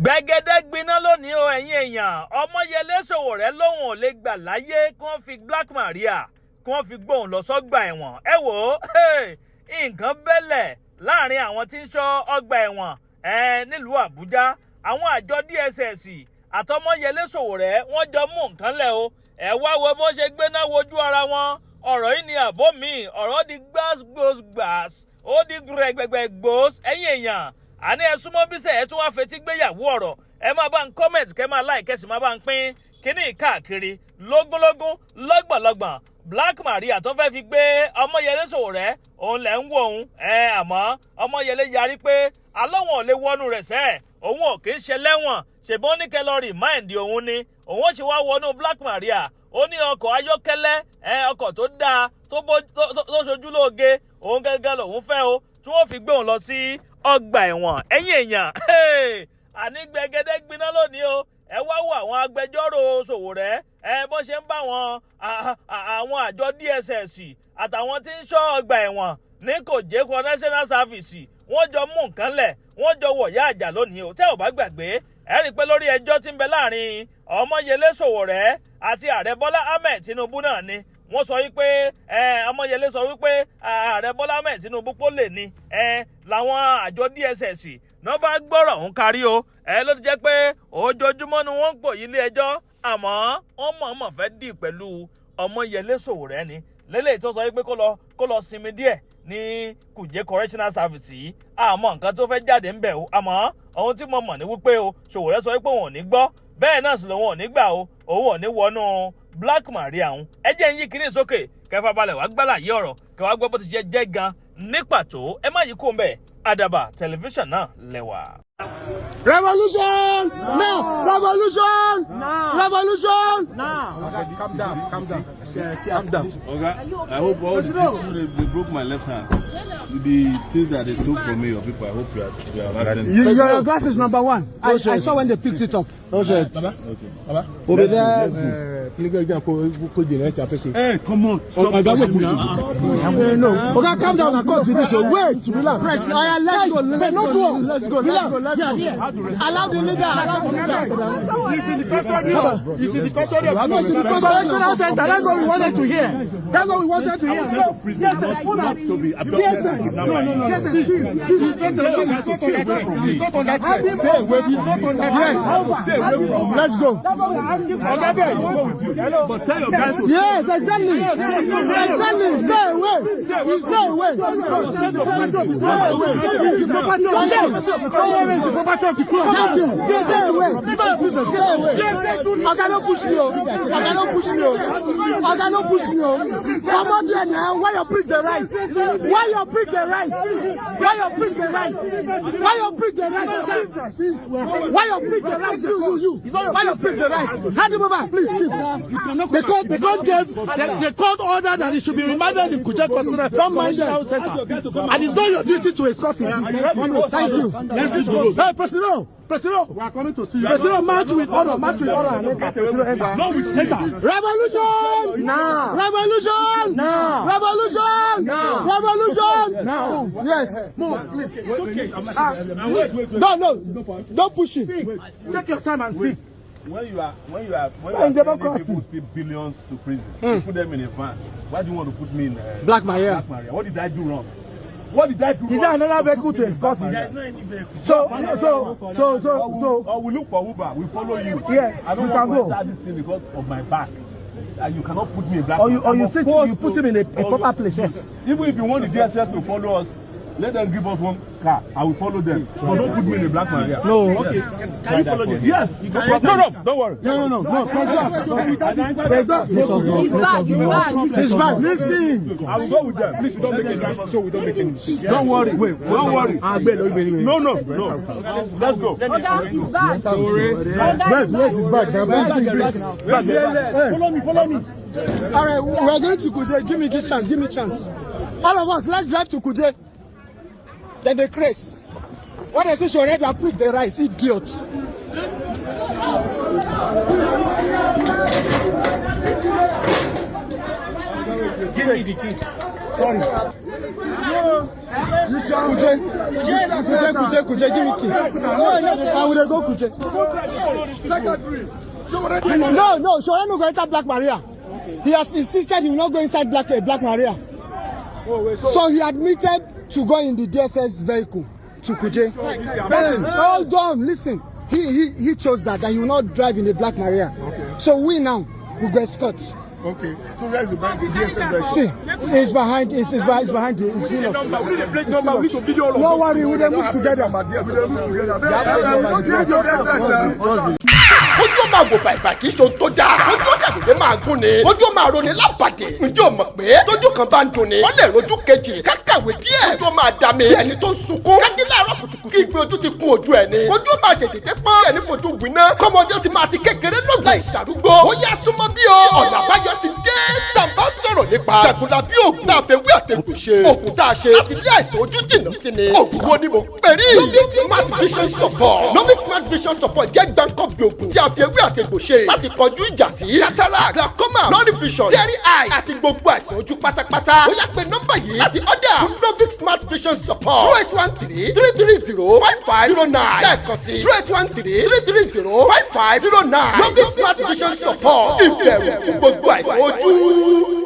Gbẹ̀gẹ̀dẹ̀ gbiná lónìí o ẹ̀yin èèyàn. Omoyele Sowore lóhùn ò lè gbà láyé kí wọ́n fi Black Maria kí wọ́n fi gbóhùn lọ sọ́gbà ẹ̀wọ̀n. Ẹ wò ó nǹkan bẹ́lẹ̀ láàrin àwọn tí ń ṣọ́ ọgbà ẹ̀wọ̀n nílùú Àbújá. Àwọn àjọ DSS àtọmọyele Sowore wọ́n jọ mú nǹkan lẹ̀ o. Ẹ wá wo bó ṣe gbéná wojú ara wọn. Ọ̀rọ̀ yìí ni àbó mi. Ọ̀rọ̀ di gbàs ó di gbẹ̀gbẹ̀gbẹ̀ gbòs. Ẹ̀yin èèyàn àní ẹ súnmọ́ bísẹ̀ ẹ tún wá fetí gbéyàwó ọ̀rọ̀. Ẹ máa bá ń comment kẹ́ máa like kẹ́ sì máa bá ń pín kíní káàkiri lógúnlógún lọ́gbọ̀nlọ́gbọ̀n. Black Maria tó fẹ́ fi gbé Omoyele Sowore òun lẹ̀ ń wò òun. Àmọ́ Omoyele yarí pé alóhùn ò lè wọnú rẹ̀ sẹ́ẹ̀. Òun ò kì í ṣe lẹ́wọ̀n. Ṣèbọn ní kẹ́ lọ remind òun ni. Òun ó ṣe wá wọnú Black Maria. Ó ní ọkọ̀ ayọ́kẹ́lẹ́ ọkọ̀ tó dáa tó ṣojú lóge. Òun gẹ́gẹ́ lòun fẹ́ o. Tí wọ́n fi gbé òun lọ sí ọgbà ẹ̀wọ̀n. Ẹ̀yin èèyàn àní Gbẹ̀gẹ̀dẹ̀ gbiná lónìí o. Ẹ wá wo àwọn agbẹjọ́rò Sowore bó ṣe ń bá àwọn àjọ DSS àtàwọn tí ń ṣọ́ ọgbà ẹ̀wọ̀n ní Kuje National Service. Wọ́n jọ mú nǹkan lẹ̀, wọ́n jọ wọ̀yá àjà lónìí o. Tẹ́ ò bá gbàgbé ẹ rí i pé lórí ẹjọ́ tí ń bẹ láàrin Omoyele Sowore àti ààrẹ Bọ́lá Ahmed Tinubu náà ni wọ́n sọ wípé Omoyele sọ wípé ààrẹ Bọ́lá Ahmed Tinubu kó lè ní làwọn àjọ DSS náà bá gbọ́rọ̀ òun kárí o. Ló ti jẹ́ pé ojoojúmọ́ ni wọ́n ń pò yí ilé ẹjọ́ àmọ́ wọ́n mọ̀ọ́mọ̀ fẹ́ dì pẹ̀lú Omoyele Sowore ni lélẹ́yìí tó sọ wípé kó lọ sinmi díẹ̀ ní Kuje Correctional Service yìí. Àmọ́ nǹkan tó fẹ́ jáde ń bẹ̀ o. Àmọ́ ohun tí mo mọ̀ ní wípé o Sowore sọ wípé òun ò ní gbọ́ bẹ́ẹ̀ náà sì lòun ò ní gbà o. Òun ò ní wọnú Black Maria òun. Ẹ jẹ́ ń yí kíní sókè kẹfà balẹ̀ wá gbálàyé ọ̀rọ̀ kẹwàá gbọ́ bó ti jẹ́ gan ní pàtó. Ẹ má yí kó ń bẹ̀ Àdàbà tẹlifíṣàn náà lẹ́wà. Revolution now! Revolution now! Revolution now! Okay, calm down. Calm down. Okay. I hope all the things they broke my left hand. The things that they stole from me, or people, I hope you are Your glass is number one. I saw when they picked it up. No shit. Baba. Over there. Hey, come on. No. Okay, calm down and cut with this. Wait, relax. Press. Let's go. No door. Let's go. Relax. Allow the leader. He's in the custody. He's in the custody. He's in the correctional center. That's what we wanted to hear. That's what we wanted to hear. Yes, sir. No. Yes, sir. He's not on that side. Stay away from me. Yes. Let's go. That's what we're asking for. But tell your guys to yes, exactly. Exactly. Stay away. Stay away. Thank you. Stay away. Stay away. I cannot push me. I cannot push me. I cannot push me. Come on there now. Why you pick the rice? Why you pick the rice? Why you pick the rice? Why you pick the rice? Why you pick the rice? You. Why you pick the rice? Hand him over, please shift. The court ordered that he should be remanded in Kuje Correctional Center. And it's not your duty to escort him. Thank you. Hey, President. We are coming to see you. President, march with honor. March with honor. Revolution! Now! Revolution! Now! Revolution! Now! Revolution! Now! Yes. Move, please. Okay. No. Don't push him. Take your time and speak. When you are people steal billions to prison, you put them in a van. Why do you want to put me in Black Maria? What did I do wrong? What did I do wrong? Is there another vehicle to escort him? There is not any vehicle. So we look for Uber. We follow you. Yes, I don't you want can to enter this thing because of my back. You cannot put me in Black Maria. Or you put him in a proper place. Yes. Even if you want the DSS to follow us, let them give us one car. I will follow them. But don't put me in a Black Maria. No. Okay. Can you follow them? Yes. No. Don't worry. No. He's back. Listen. I will go with them. Please don't make any mistake. So we don't make any mistake. Don't worry. Don't worry. No. Let's go. He's back. Where's his bag? Follow me. All right, we are going to Kuje. Give me chance. All of us, let's drive to Kuje. Then they craze. What I say, she already approved the rice, idiots. Give me the key. Sorry. Kuje, give me key. I will go Kuje. No, Sowore no go enter Black Maria. He has insisted he will not go inside Black Maria. So he admitted to go in the DSS vehicle to Kuje. Hold on, listen. He chose that he will not drive in the Black Maria. Okay. So we now will go escort. Okay. So where is the DSS vehicle? See, it's behind. It's behind you. It's no worry, we will move together. Ojú máa gò bàìbà kì í ṣe ohun tó dáa. Ojú ṣàdédé máa gún ni. Ojú máa roni lábàdé. Ǹjẹ́ o mọ̀ pé tójú kan bá ń dùn ni? Ó lè rojú kejì. Kákàwé díẹ̀. Ojú máa dà mí. Ẹni tó ń sunkún. Kájí láàárọ̀ kùtùkùtù. Kí ìgbé ojú ti kún ojú ẹ̀ ni. Ojú máa ṣèdédé pọ́n. Ẹni fojú gbiná. Kọ́mọdé ti máa ti kékeré lọ́gbà ìṣàrúgbó. Ó yá súnmọ́ bí o. Ọ̀nà àbáyọ ti dé. Tàbá sọ̀rọ̀ nípa jàgùdà bí òògùn tá a fẹ́ wí àtẹ̀gbò ṣe. Òògùn tá a ṣe láti lé àìsàn ojú jìnnà sí ni. Òògùn wo ni mo pè rí? Novit Smart Vision Support. Novit Smart Vision Support jẹ́ gbáǹkọ́ bí òògùn tí a fi ewé àtẹ̀gbò ṣe láti kọjú ìjà sí cataract, glaucoma, blurry vision, teary eyes àti gbogbo àìsàn ojú pátápátá. Ó yá pé nọ́mbà yìí láti order fún Novit Smart Vision Support 0813-330-5509 lẹ́ẹ̀kan sí 0813-330-5509 Novit Smart Vision Support ìbẹ̀rù fún gbogbo àìsàn ojú.